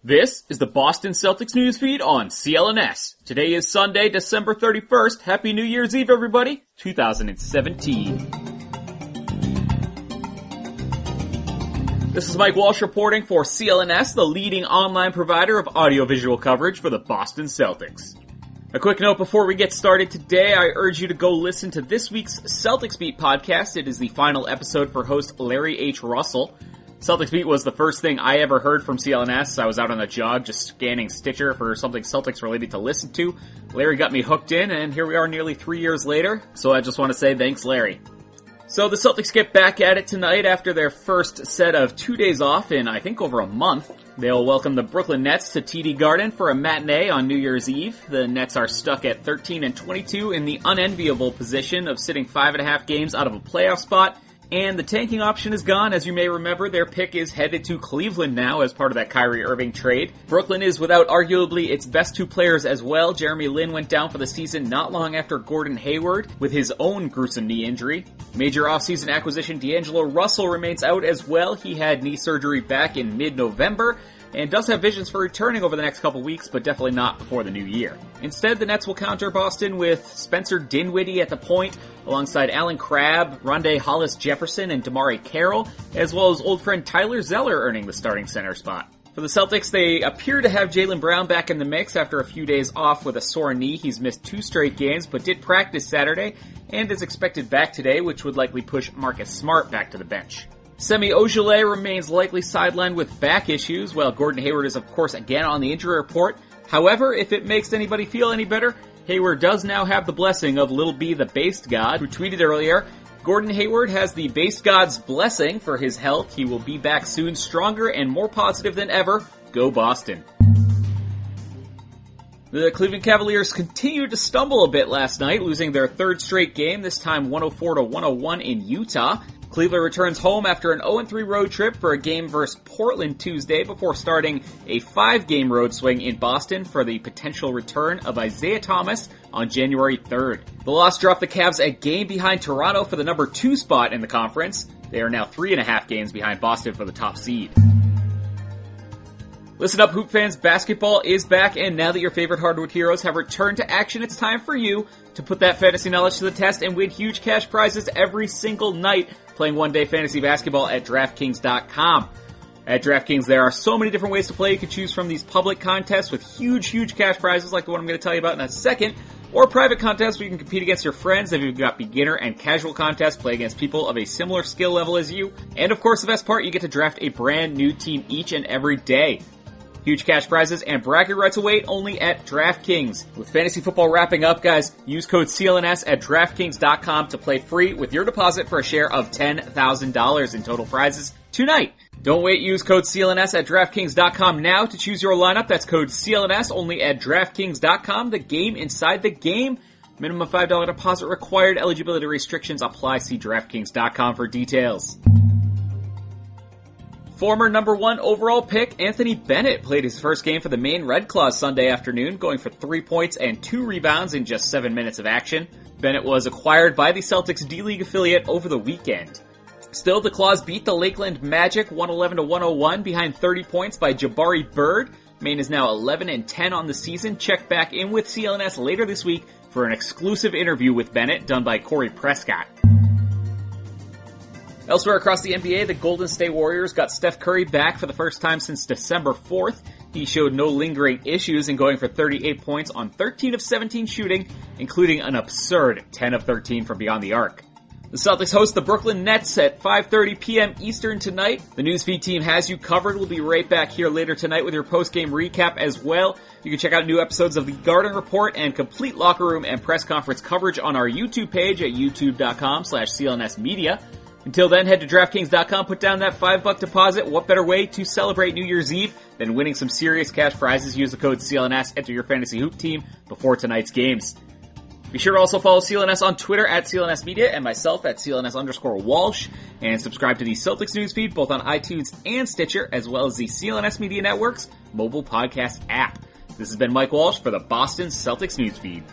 This is the Boston Celtics newsfeed on CLNS. Today is Sunday, December 31st. Happy New Year's Eve, everybody. 2017. This is Mike Walsh reporting for CLNS, the leading online provider of audiovisual coverage for the Boston Celtics. A quick note before we get started today, I urge you to go listen to this week's Celtics Beat podcast. It is the final episode for host Larry H. Russell. Celtics Beat was the first thing I ever heard from CLNS. I was out on a jog just scanning Stitcher for something Celtics related to listen to. Larry got me hooked in, and here we are nearly 3 years later. So I just want to say thanks, Larry. So the Celtics get back at it tonight after their first set of 2 days off in, I think, over a month. They'll welcome the Brooklyn Nets to TD Garden for a matinee on New Year's Eve. The Nets are stuck at 13-22 in the unenviable position of sitting 5.5 games out of a playoff spot. And the tanking option is gone. As you may remember, their pick is headed to Cleveland now as part of that Kyrie Irving trade. Brooklyn is without arguably its best two players as well. Jeremy Lin went down for the season not long after Gordon Hayward with his own gruesome knee injury. Major offseason acquisition D'Angelo Russell remains out as well. He had knee surgery back in mid-November and does have visions for returning over the next couple weeks, but definitely not before the new year. Instead, the Nets will counter Boston with Spencer Dinwiddie at the point, alongside Allen Crabbe, Rondé Hollis-Jefferson, and DeMarre Carroll, as well as old friend Tyler Zeller earning the starting center spot. For the Celtics, they appear to have Jaylen Brown back in the mix after a few days off with a sore knee. He's missed 2 straight games, but did practice Saturday, and is expected back today, which would likely push Marcus Smart back to the bench. Semi Ojeleye remains likely sidelined with back issues, while Gordon Hayward is of course again on the injury report. However, if it makes anybody feel any better, Hayward does now have the blessing of Lil B the Based God, who tweeted earlier, Gordon Hayward has the Based God's blessing for his health. He will be back soon, stronger and more positive than ever. Go Boston. The Cleveland Cavaliers continued to stumble a bit last night, losing their third straight game, this time 104-101 in Utah. Cleveland returns home after an 0-3 road trip for a game versus Portland Tuesday before starting a 5-game road swing in Boston for the potential return of Isaiah Thomas on January 3rd. The loss dropped the Cavs a game behind Toronto for the number 2 spot in the conference. They are now 3.5 games behind Boston for the top seed. Listen up, Hoop fans, basketball is back, and now that your favorite hardwood heroes have returned to action, it's time for you to put that fantasy knowledge to the test and win huge cash prizes every single night playing one-day fantasy basketball at DraftKings.com. At DraftKings, there are so many different ways to play. You can choose from these public contests with huge cash prizes like the one I'm going to tell you about in a second, or private contests where you can compete against your friends. If you've got beginner and casual contests, play against people of a similar skill level as you. And of course, the best part, you get to draft a brand new team each and every day. Huge cash prizes and bracket rights await only at DraftKings. With fantasy football wrapping up, guys, use code CLNS at DraftKings.com to play free with your deposit for a share of $10,000 in total prizes tonight. Don't wait, use code CLNS at DraftKings.com now to choose your lineup. That's code CLNS only at DraftKings.com. The game inside the game. Minimum $5 deposit required. Eligibility restrictions apply. See DraftKings.com for details. Former number 1 overall pick Anthony Bennett played his first game for the Maine Red Claws Sunday afternoon, going for 3 points and 2 rebounds in just 7 minutes of action. Bennett was acquired by the Celtics D-League affiliate over the weekend. Still, the Claws beat the Lakeland Magic 111-101 behind 30 points by Jabari Bird. Maine is now 11-10 on the season. Check back in with CLNS later this week for an exclusive interview with Bennett done by Corey Prescott. Elsewhere across the NBA, the Golden State Warriors got Steph Curry back for the first time since December 4th. He showed no lingering issues in going for 38 points on 13 of 17 shooting, including an absurd 10 of 13 from beyond the arc. The Celtics host the Brooklyn Nets at 5:30 p.m. Eastern tonight. The Newsfeed team has you covered. We'll be right back here later tonight with your post-game recap as well. You can check out new episodes of the Garden Report and complete locker room and press conference coverage on our YouTube page at youtube.com/CLNSmedia. Until then, head to DraftKings.com, put down that $5 deposit. What better way to celebrate New Year's Eve than winning some serious cash prizes? Use the code CLNS, enter your fantasy hoop team before tonight's games. Be sure to also follow CLNS on Twitter at CLNS Media and myself at CLNS_Walsh. And subscribe to the Celtics newsfeed both on iTunes and Stitcher, as well as the CLNS Media Network's mobile podcast app. This has been Mike Walsh for the Boston Celtics newsfeed.